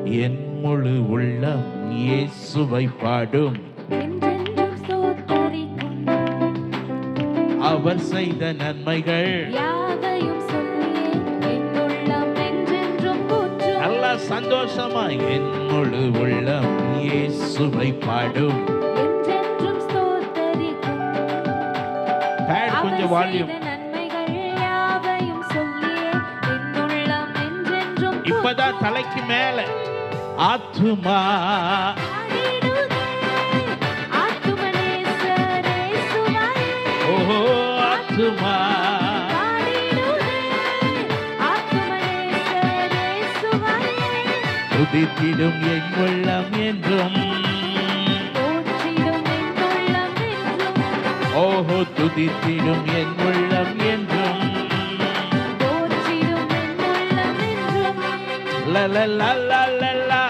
என் முழு உள்ளம் இயேசுவை பாடும். என்றென்றும் ஸ்தோத்தரிக்கும். அவர் செய்த நன்மைகள் யாவையும் சொல்லியே என் உள்ளம் என்றென்றும் போற்றும். நல்லா சந்தோஷமா என் முழு உள்ளம் இயேசுவை பாடும். என்றென்றும் ஸ்தோத்தரிக்கும். பேட் கொஞ்சம் வால்யூம். நன்மைகள் யாவையும் சொல்லியே என் உள்ளம் என்றென்றும் இப்பதான் தலைக்கு மேல ஆத்துமா ஓஹோ ஆத்துமா துதித்திடும் என் உள்ளம் என்றும். ஓஹோ துதித்திடும் என் உள்ளம் என்றும். லலலலலலா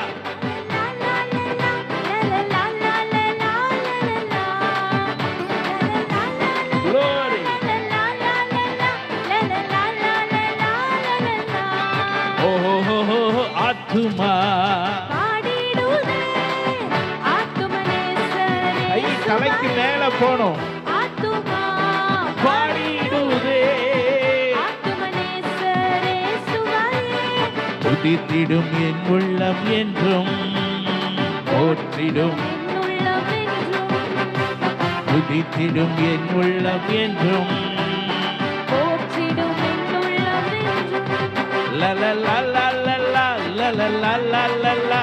glory. ஓஹோ ஆத்துமா கை தலைக்கு மேல போனோம். பாடிடுதே துதித்திடும் என் உள்ளம் என்றும். போற்றிடும் துதித்திடும் என் உள்ளம் என்றும். லலலலலலா லலலலலலா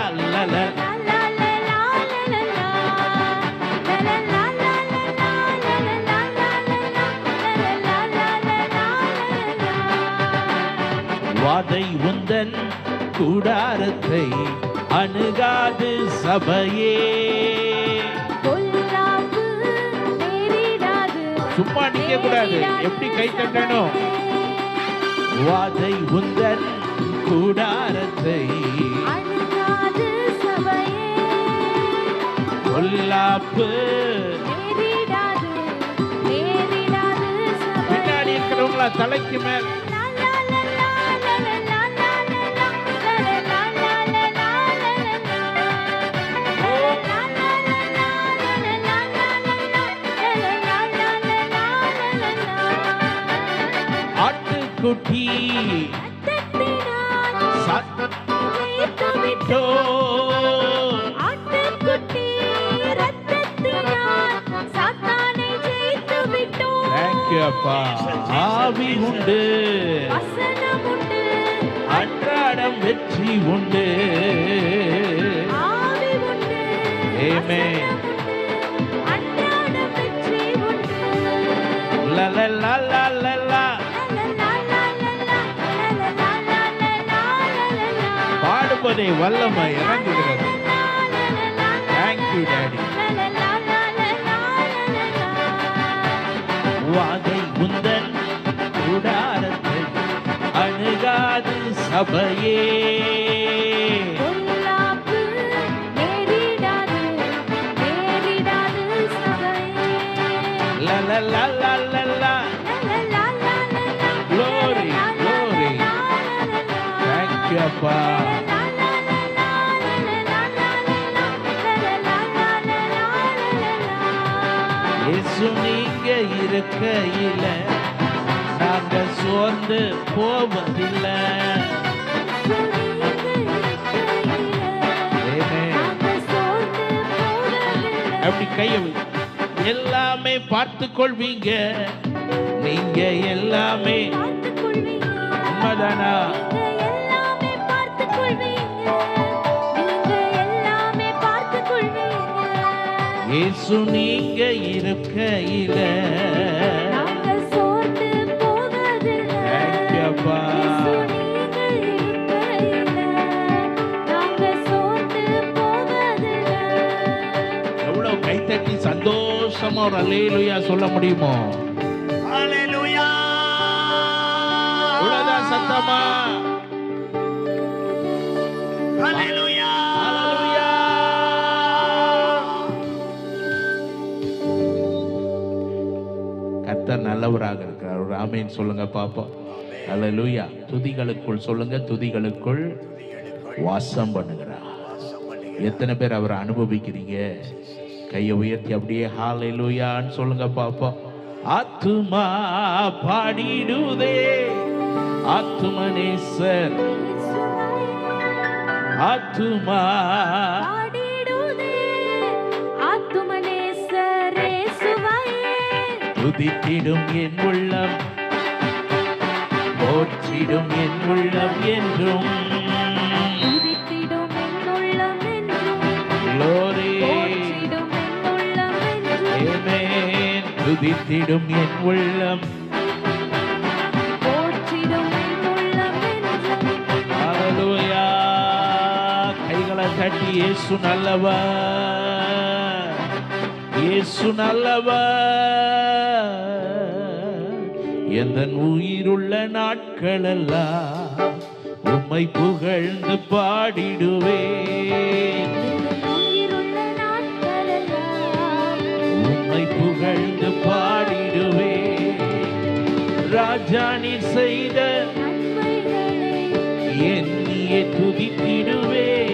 வாதை உந்தன் கூடாரத்தை அணுகாது சபையே. சும்மா நிக்க கூடாது. எப்படி கை தட்டணும்? வாதை உந்தன் கூடாரத்தை பொல்லாப்பு பின்னாடி இருக்கிறவங்களா தலைக்கு மேல குட்டி சத்தமிட்டோ Thank you அப்பா. ஆவி உண்டு அன்றாடம் வெற்றி உண்டு. ஆமென். லலலலலலா பாடுவதே வல்லமை இறங்குகிறது. Thank you daddy. வாதை உந்தன் கூடாரத்தை அணுகாது சபையே. லலலலலலா glory glory. Thank you அப்பா. இயேசு நீங்க இருக்கையில நாங்க சோர்ந்து போவதில்லை. அப்படி கையை எல்லாமே பார்த்து கொள்வீங்க. நீங்க எல்லாமே உண்மைதானா? இயேசு நீங்க இருக்கையில அப்பா. எவ்வளவு கைத்தட்டி சந்தோஷமா ஒரு அல்லேலூயா சொல்ல முடியுமோ? அல்லேலூயா. இவ்வளவுதான் சத்தமா. அல்லேலூயா. அல்லேலூயா. கர்த்தர் நல்லவராக இருக்கிறார். ஒரு ஆமென் சொல்லுங்க பாப்போம். அல்லேலூயா. துதிகளுக்குள் சொல்லுங்க. துதிகளுக்குள் வாசம் பண்ணுகிறார். எத்தனை பேர் அவரை அனுபவிக்கிறீங்க? கையை உயர்த்தி அப்படியே ஹalleluyaன்னு சொல்லுங்க பாப்போம். ஆத்துமா பாடிடுதே ஆத்துமனேசர், ஆத்துமா பாடிடுதே ஆத்துமனேசர் இயேசுவையே. துதித்திடும் என் உள்ளம், போற்றிடும் என் உள்ளம் என்றும். துதித்திடும் என் உள்ளம் என்றும், Glory. போற்றிடும் என் உள்ளம் என்றும். Amen. துதித்திடும் என் உள்ளம், போற்றிடும் என் உள்ளம் என்றும். ஹalleluya. கைகளை தட்டி இயேசு நல்லவர், இயேசு நல்லவர். எந்தன் உயிருள்ள நாட்களெல்லாம் உம்மை புகழ்ந்து பாடிடுவேன், உயிருள்ள நாட்களெல்லாம் உம்மை புகழ்ந்து பாடிடுவேன். ராஜா நீர் செய்த நன்மைகளை எண்ணியே துதித்திடுவேன்.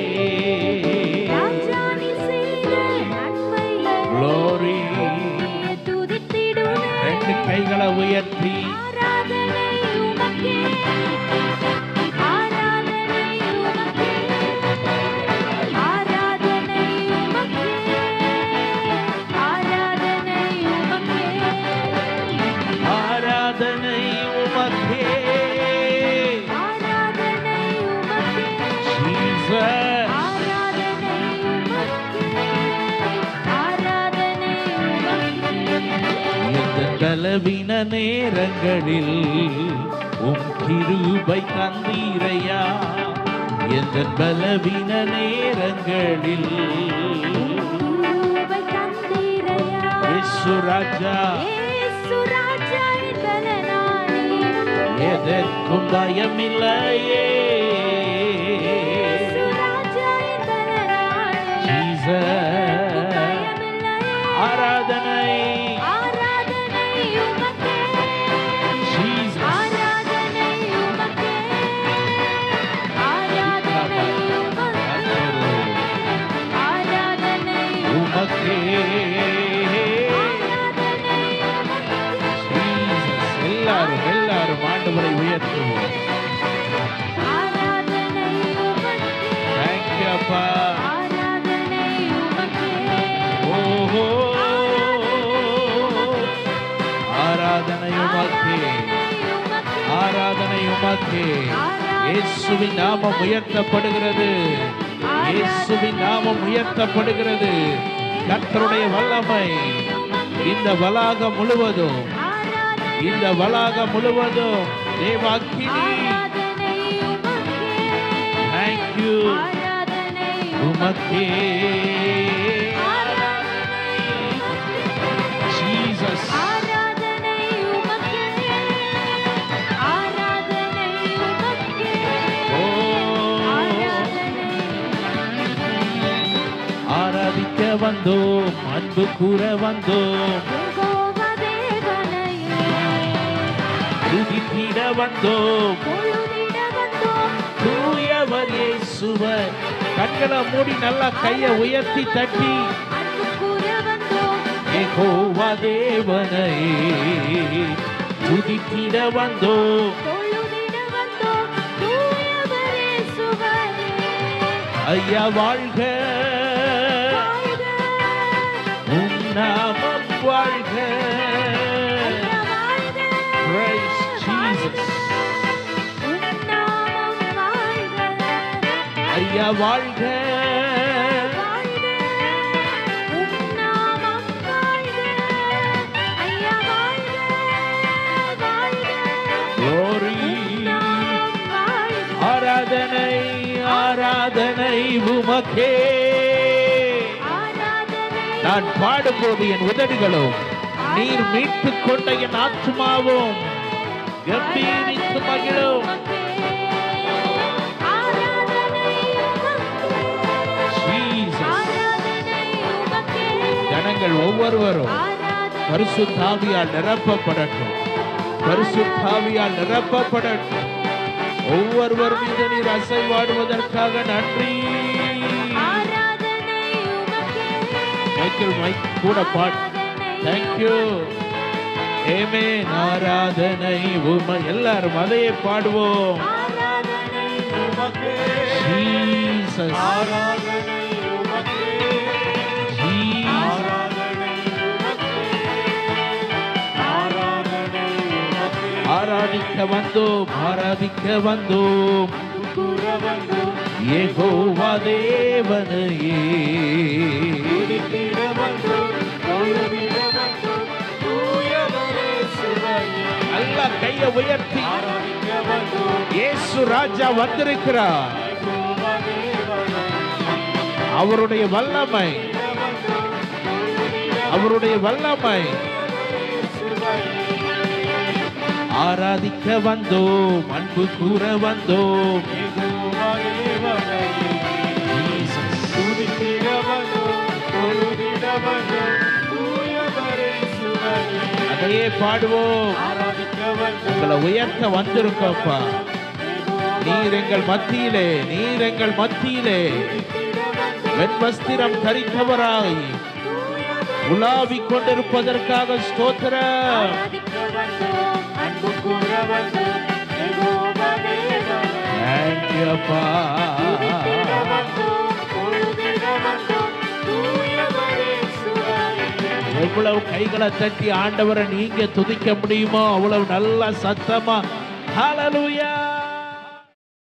ராஜா நீ செய்த நன்மைகளை Glory. துதித்திடுவேன். ரெண்டு கைகளை உயர்த்தி ஆராதனை உமக்கே, ஆராதனை உமக்கே, ஆராதனை உமக்கே, ஆராதனை உமக்கே, ஆராதனை உமக்கே. ஆராதனை உமக்கே, Jesus. ஆராதனை உமக்கே, ஆராதனை உமக்கே. இந்த பலவீன நேரங்களில் உம் கிருபை தந்தீரையா, எந்த பலவீன நேரங்களில் கிருபை தந்தீரையா. இயேசு ராஜா இயேசு ராஜா என்பதனாலே எதற்கும் பயமில்லையே. இயேசு ராஜா என்பதனாலே Jesus. பயமில்லையே. ஆராதனை ஆராதனை உமக்கே, Jesus. ஆராதனை உமக்கே, ஆராதனை உமக்கே, ஆராதனை உமக்கே. Jesus. எல்லாரும் ஆண்டவரை உயர்த்துவோம். ஆராதனை உமக்கே, Thank you, அப்பா. ஆராதனை உமக்கே. ஓஹோ. ஆராதனை உமக்கே, ஆராதனை உமக்கே. இயேசுவின் நாமம் உயர்த்தப்படுகிறது, இயேசுவின் நாமம் உயர்த்தப்படுகிறது. கர்த்தருடைய வல்லமை இந்த வளாகம் முழுவதும், இந்த வளாகம் முழுவதும் தேவாக்கினி. Thank you. உமக்கே Jesus. ஆராதிக்க வந்தோம், அன்பு கூற வந்தோம், துதித்திட வந்தோம். தூயவர் இயேசுவர். கண்களை மூடி நல்லா கையை உயர்த்தி தட்டி யெகோவா தேவனை துதித்திட வந்தோம். ஐயா வாழ்க, உம் நாமம் வாழ்க. Praise Jesus. ஐயா வாழ்க, glory. ஆராதனை ஆராதனை உமக்கே. நான் பாடும்போது என் உதடுகளும் நீர் மீட்டுக் கொண்ட என் ஆத்துமாவும் கம்பீரித்து மகிழும். Jesus. ஜனங்கள் ஒவ்வொருவரும் பரிசுத்த ஆவியால் நிரப்பப்படட்டும், பரிசுத்த ஆவியால் நிரப்பப்படட்டும். ஒவ்வொருவர் மீது நீர் அசைவாடுவதற்காக நன்றி. ஆராதனை உமக்கே. மைக்கேல் மைக் கூட பாட். தேங்க்யூ. ஆமென். ஆராதனை எல்லாரும் அதையே பாடுவோம். ஆராதனை உமக்கே ஜீசஸ். ஆராதனை உமக்கே ஜீசஸ். ஆராதனை உமக்கே ஆராதனை உமக்கே ஆராதிக்க வந்தோம், ஆராதிக்க வந்தோம், கூற வந்தோம் யெகோவா தேவனையே. துதித்திட வந்தோம் தொழுதிட வந்தோம் தூயவரே இயேசுவையே. நல்லா கையை உயர்த்தி ஆராதிக்க வந்தோம் இயேசு ராஜா வந்திருக்கிறார். யெகோவா தேவனை. அவருடைய வல்லமை, அவருடைய வல்லமை. ஆராதிக்க வந்தோம், அன்பு கூற வந்தோம். யெகோவா தேவனை. ஜீசஸ். துதித்திட வந்தோம் தொழுதிட வந்தோம் தூயவரே இயேசுவையே. அதையே பாடுவோம். ஆராதிக்க வந்தோம் உங்களை உயர்த்த வந்திருக்கோப்பா. நீர் எங்கள் மத்தியிலே, நீர் எங்கள் மத்தியிலே வெண்வஸ்திரம் தரித்தவராய் உலாவிக் கொண்டிருப்பதற்காக ஸ்தோத்திரம். அன்பு கூற வந்தோம் யெகோவா தேவனை. Thank you, அப்பா. தொழுதிட வந்தோம் தூயவரே இயேசுவையே. எவ்வளவு கைகளை தட்டி ஆண்டவரை நீங்க துதிக்க முடியுமோ அவ்வளவு நல்ல சத்தமா ஹalleluya.